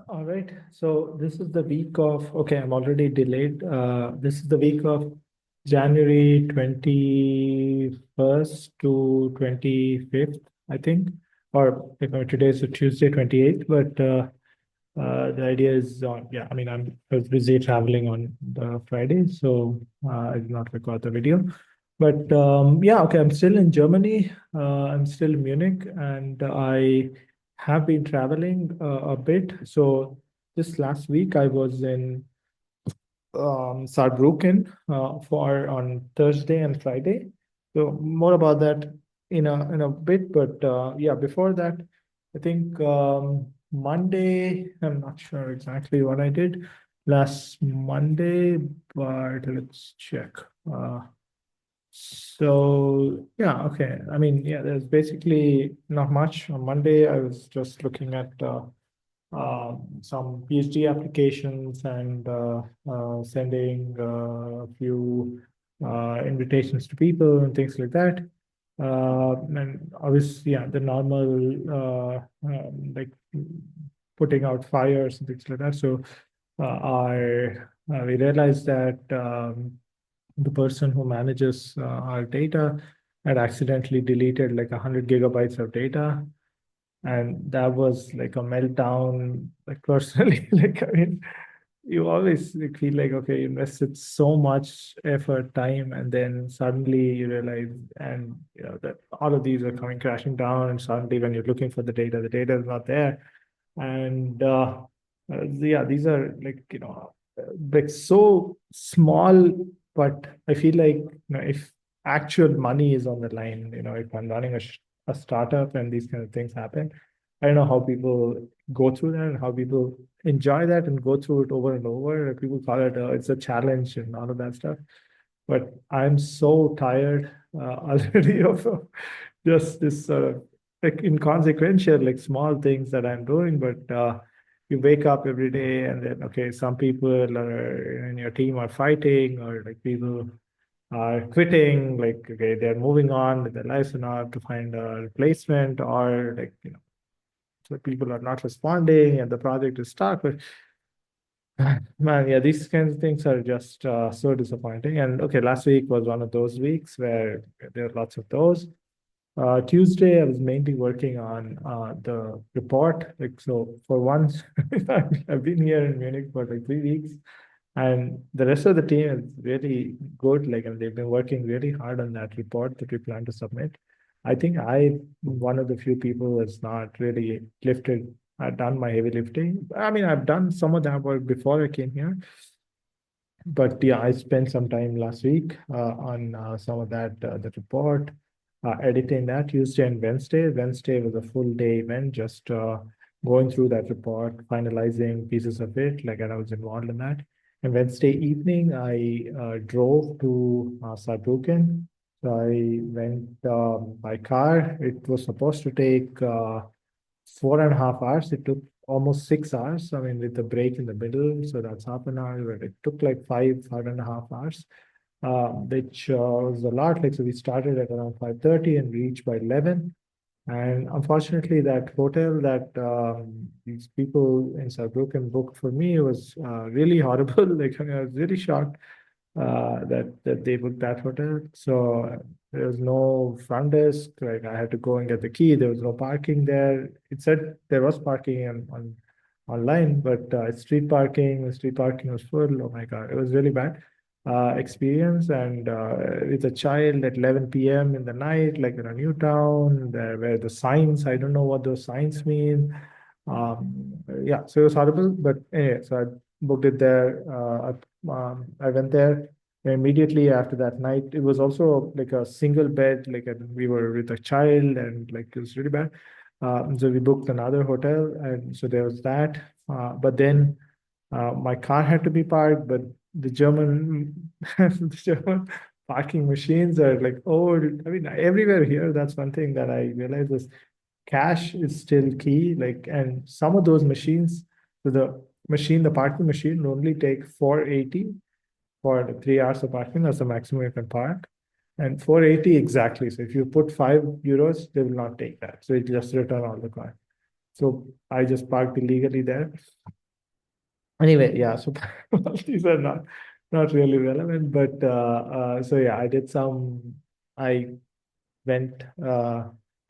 All right. So this is the week of, okay, I'm already delayed. This is the week of January 21st to 25th, I think. Or today is a Tuesday, 28th, but the idea is yeah, I was busy traveling on the Friday, so I did not record the video. But yeah, okay, I'm still in Germany. I'm still in Munich, and I have been traveling a bit. So this last week, I was in Saarbrucken for on Thursday and Friday. So more about that in a bit. But yeah, before that, I think Monday. I'm not sure exactly what I did last Monday, but let's check. Uh, so yeah, okay. I mean, yeah, there's basically not much. On Monday, I was just looking at some PhD applications and sending a few invitations to people and things like that. And obviously, yeah, the normal like putting out fires and things like that. So we realized that the person who manages our data had accidentally deleted like 100 gigabytes of data, and that was like a meltdown, like personally. Like, I mean, you always like, feel like, okay, you invested so much effort, time, and then suddenly you realize, and that all of these are coming crashing down, and suddenly when you're looking for the data is not there. And yeah, these are like, like so small, but I feel like, if actual money is on the line, if I'm running a startup and these kind of things happen, I don't know how people go through that and how people enjoy that and go through it over and over. People call it it's a challenge and all of that stuff. But I'm so tired already of just this sort of like inconsequential, like small things that I'm doing. But you wake up every day and then, okay, some people are in your team are fighting, or like people are quitting, like, okay, they're moving on with their lives and not to find a replacement, or like, so people are not responding and the project is stuck. But man, yeah, these kinds of things are just so disappointing. And okay, last week was one of those weeks where there are lots of those. Tuesday, I was mainly working on the report. Like, so for once, I've been here in Munich for like 3 weeks, and the rest of the team is really good. Like, and they've been working really hard on that report that we plan to submit. I think one of the few people who has not really lifted, done my heavy lifting. I mean, I've done some of that work before I came here, but yeah, I spent some time last week on some of the report, editing that Tuesday and Wednesday. Wednesday was a full day event, just going through that report, finalizing pieces of it, like, and I was involved in that. And Wednesday evening, I drove to Saarbrücken. So I went by car. It was supposed to take 4.5 hours. It took almost 6 hours. I mean, with the break in the middle, so that's half an hour. But it took like 5.5 hours, which was a lot. Like, so we started at around 5:30 and reached by 11. And unfortunately, that hotel that these people in Saarbrücken booked for me was really horrible. Like, I mean, I was really shocked that they booked that hotel. So there was no front desk. Like, I had to go and get the key. There was no parking there. It said there was parking on online, but street parking. The street parking was full. Oh my God, it was really bad experience. And with a child at 11 p.m. in the night, like in a new town, there where the signs. I don't know what those signs mean. Yeah, so it was horrible. But anyway, so I booked it there. I went there immediately after that night. It was also like a single bed, like, we were with a child, and like it was really bad. So we booked another hotel, and so there was that. But then my car had to be parked, but the German the German parking machines are like old. I mean, everywhere here, that's one thing that I realized is cash is still key. Like, and some of those machines, so the parking machine will only take 480 for the 3 hours of parking. That's the maximum you can park. And 480 exactly. So if you put €5, they will not take that. So it just return all the car. So I just parked illegally there. Anyway, yeah, so these are not really relevant, but so yeah, I went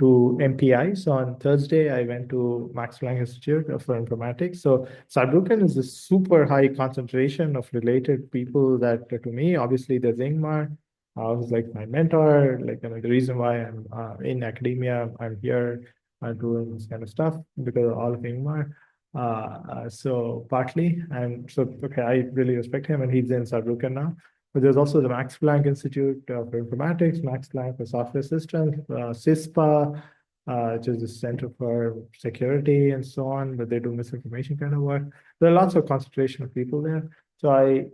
to MPI. So on Thursday, I went to Max Planck Institute for Informatics. So Saarbrücken is a super high concentration of related people that to me, obviously there's Ingmar, who's like my mentor, like the reason why I'm in academia, I'm here doing this kind of stuff because of all of Ingmar. So partly, and so okay, I really respect him, and he's in Saarbrücken now. But there's also the Max Planck Institute for Informatics, Max Planck for Software Systems, CISPA, which is the Center for Security and so on, but they do misinformation kind of work. There are lots of concentration of people there. So I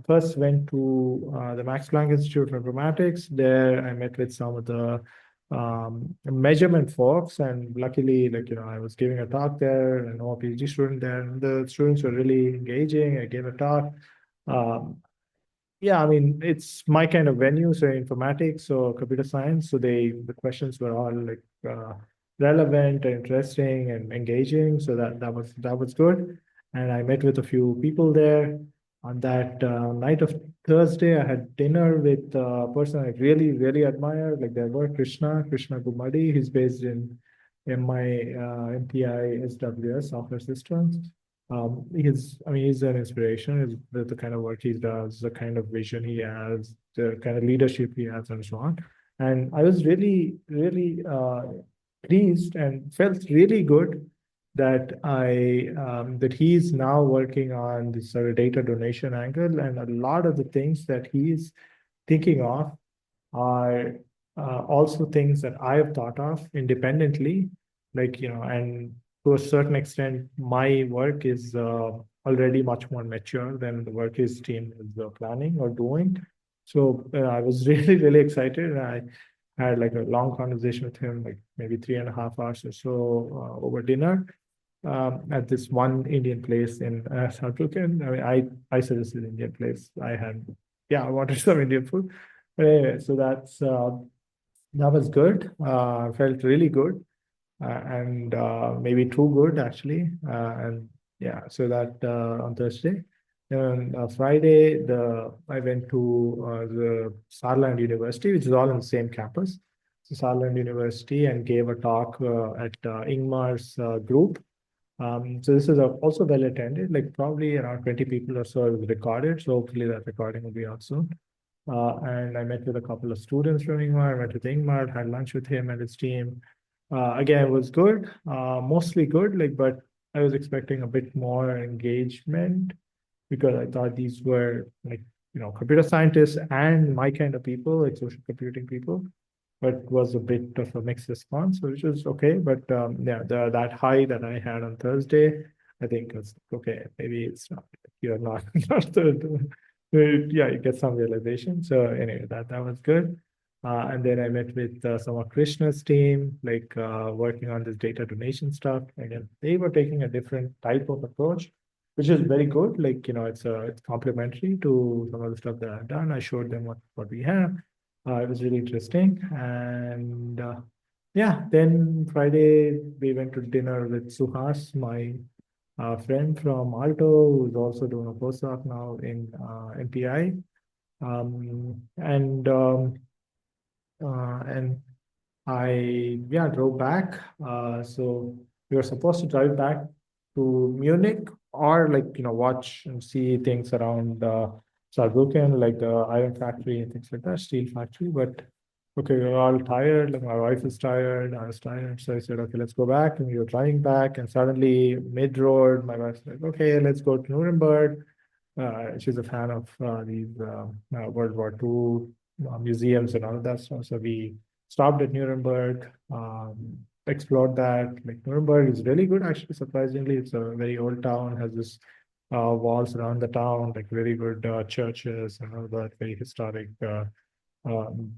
first went to the Max Planck Institute for Informatics. There I met with some of the measurement folks, and luckily, I was giving a talk there, and a PhD student there, and the students were really engaging. I gave a talk. Um, yeah, I mean, it's my kind of venue, so informatics or computer science. So the questions were all like relevant and interesting and engaging. So that was good. And I met with a few people there. On that night of Thursday, I had dinner with a person I really, really admire. Like there were Krishna Gumadi. He's based in MI, MPI SWS, Software Systems. He's an inspiration. Is the kind of work he does, the kind of vision he has, the kind of leadership he has, and so on. And I was really, really pleased and felt really good that he's now working on this sort of data donation angle, and a lot of the things that he's thinking of are also things that I have thought of independently, and to a certain extent, my work is already much more mature than the work his team is planning or doing. So I was really, really excited. And I had like a long conversation with him, like maybe 3.5 hours or so over dinner at this one Indian place in Saarbrücken. I mean, I suggested Indian place. I wanted some Indian food. But anyway, so that was good. Felt really good, and maybe too good actually. And yeah, so that on Thursday. And Friday, the I went to the Saarland University, which is all on the same campus. So Saarland University, and gave a talk at Ingmar's group. So this is also well attended, like probably around 20 people or so. It was recorded, so hopefully that recording will be out soon. And I met with a couple of students from Ingmar. I met with Ingmar, had lunch with him and his team. Again, it was good, mostly good, but I was expecting a bit more engagement because I thought these were computer scientists and my kind of people, like social computing people, but was a bit of a mixed response, which was okay. But yeah, that high that I had on Thursday, I think was okay. Maybe it's not, you're not, not yeah, you get some realization. So anyway, that was good. And then I met with some of Krishna's team, working on this data donation stuff. Again, they were taking a different type of approach, which is very good. It's complementary to some of the stuff that I've done. I showed them what we have. It was really interesting. And yeah, then Friday we went to dinner with Suhas, my friend from Alto, who's also doing a postdoc now in MPI. And I drove back. So we were supposed to drive back to Munich or watch and see things around Saarbrücken, like the iron factory and things like that, steel factory. But okay, we were all tired. Like my wife is tired, I was tired. So I said, okay, let's go back. And we were driving back, and suddenly mid-road, my wife's like, okay, let's go to Nuremberg. She's a fan of these World War II museums and all of that stuff. So we stopped at Nuremberg, explored that. Like Nuremberg is really good, actually, surprisingly. It's a very old town, has this walls around the town, like very good churches and all that, very historic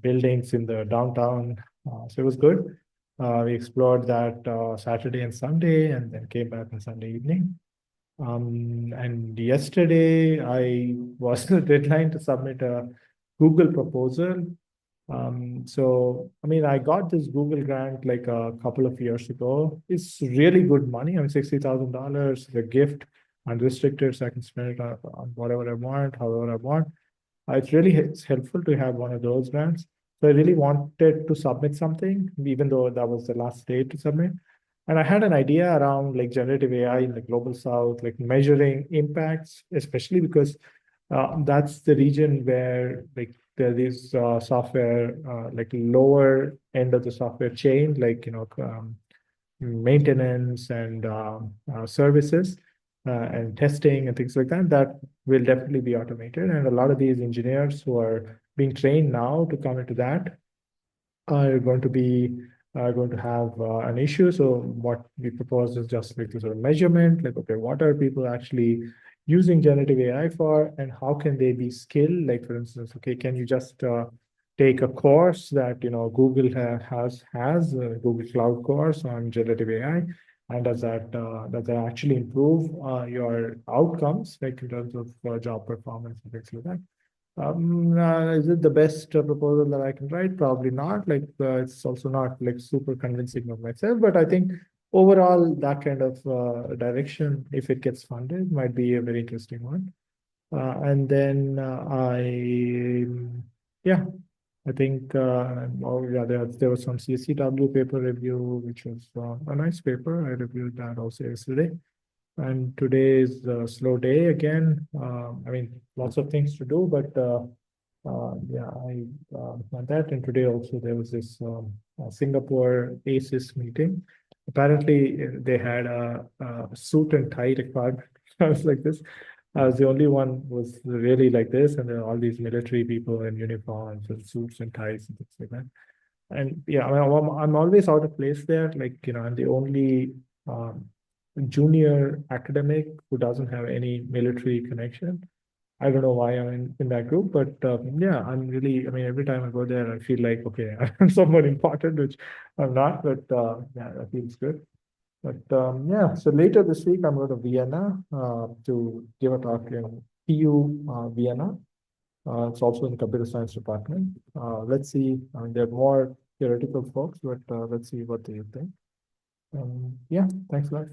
buildings in the downtown. So it was good. We explored that Saturday and Sunday, and then came back on Sunday evening. And yesterday I was the deadline to submit a Google proposal So, I mean, I got this Google grant like a couple of years ago. It's really good money. I mean, $60,000, a gift, unrestricted, so I can spend it on whatever I want, however I want. It's helpful to have one of those grants. So I really wanted to submit something, even though that was the last day to submit. And I had an idea around like generative AI in the global south, like measuring impacts, especially because that's the region where like there is software, like lower end of the software chain, like maintenance and services and testing and things like that, that will definitely be automated. And a lot of these engineers who are being trained now to come into that are going to have an issue. So what we propose is just like this sort of measurement, like, okay, what are people actually using generative AI for, and how can they be skilled? Like, for instance, okay, can you just take a course that Google has a Google Cloud course on generative AI, and does that actually improve your outcomes, like in terms of job performance and things like that? Is it the best proposal that I can write? Probably not. Like, it's also not like super convincing of myself, but I think overall that kind of direction, if it gets funded, might be a very interesting one. And then yeah, I think, oh yeah, there was some CSCW paper review, which was a nice paper. I reviewed that also yesterday. And today is a slow day again. I mean, lots of things to do, but yeah, I had that. And today also there was this Singapore ACES meeting. Apparently, they had a suit and tie requirement. I was like this. I was the only one who was really like this, and there are all these military people in uniforms and suits and ties and things like that. And yeah, I mean, I'm always out of place there. Like, I'm the only um, junior academic who doesn't have any military connection. I don't know why I'm in that group, but yeah, I mean, every time I go there, I feel like, okay, I'm someone important, which I'm not, but yeah, that feels good. But yeah, so later this week, I'm going to Vienna to give a talk in TU Vienna. It's also in the computer science department. Let's see. I mean, there are more theoretical folks, but let's see what they think. Yeah, thanks a lot.